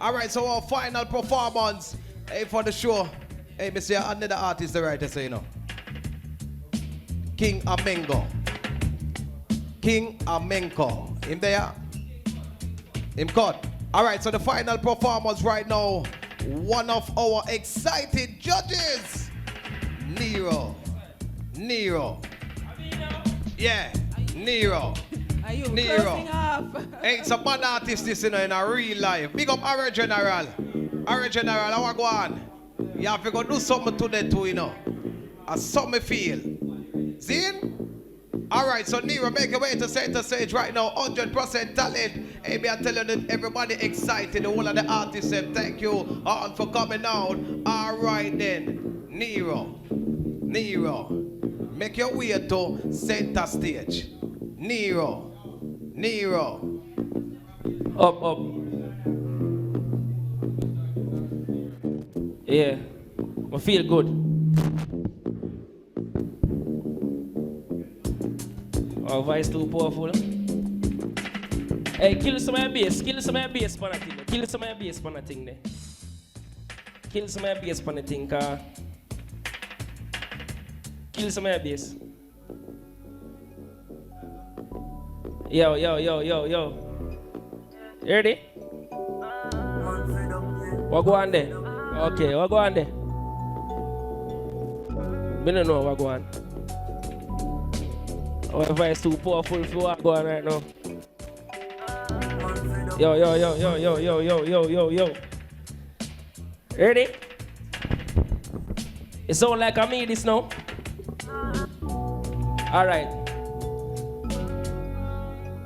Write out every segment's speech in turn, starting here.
Alright, so our final performance for the show. Hey, Mr. Another artist, the writer, say, you know. King Amengo. King Amengo. Him there? Him cut. Alright, so the final performance right now. One of our excited judges. Nero. Yeah, Nero. Are you Nero. closing up? Hey, it's a bad artist this, you know, in a real life. Big up our general. Our general, I want to go on. You have to go do something today too, you know. As something feel. See? Alright, so Nero, make your way to center stage right now. 100% talent. Hey, me I tell you that everybody excited. The whole of the artists said thank you all for coming out. Alright then. Nero. Make your way to center stage. Nero. Up. Yeah, I feel good. Our voice too powerful. Hey, kill some of your bass on that thing. Kill some of your bass on that thing there. Kill some of your bass on the thing, car. Kill some of your bass. Yo. You ready? What go on there? Okay, what go on there? I don't know what go on. Our voice too powerful for what go on right now. Yo. Ready? It sound like I made this now. Alright.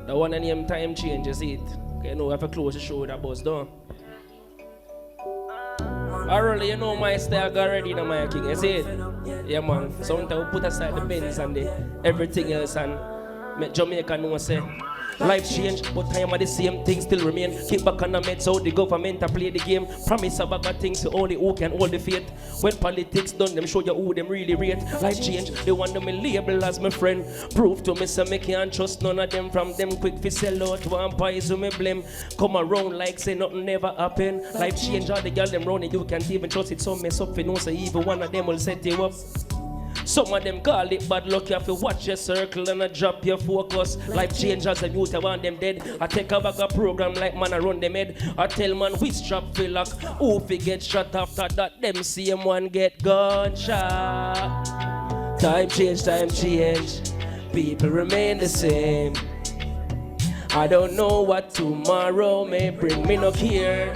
The one and name time changes it. Okay, now we have to close the show with that buzz down. Alright, you know my style already in my king, you see it? Yeah man, sometimes we put aside the Benz and the everything else and make Jamaica know say life change, but time of the same things still remain. Kick back on the meds out the government to play the game. Promise about bad things to only who can hold the faith. When politics done, them show you who them really rate. Life change, they want them label as my friend. Prove to me so me can't trust none of them. From them quick fi sell out, vampires who me blame. Come around like say nothing never happen. Life change, all the girl them round and you can't even trust it. So mess up, you know, so even one of them will set you up. Some of them call it bad luck. You have to watch your circle and drop your focus. Life change as a youth, I want them dead. I take a bag of program like man, I run them head. I tell man which strap feel like who fi get shot after that. Them same one get gunshot. Time change. People remain the same. I don't know what tomorrow may bring. Me no care.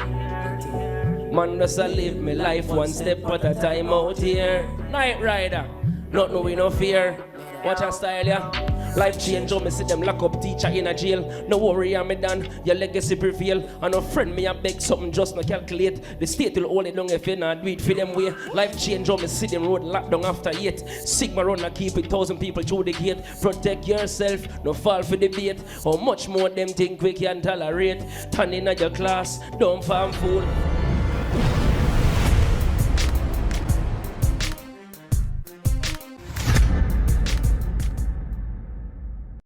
Man, just I live my life one step at a time out here. Night rider. Not knowing no fear. Watch our style, yeah. Life change, me see them lock up teacher in a jail. No worry, I'm done. Your legacy prevail. And a friend me a beg something just no calculate. The state will hold it long if you not do it for them way. Life change, me see them road locked down after 8. Sigma run and keep it 1,000 people through the gate. Protect yourself, no fall for the bait. How much more them think we can tolerate? Turn in at your class, don't farm fool.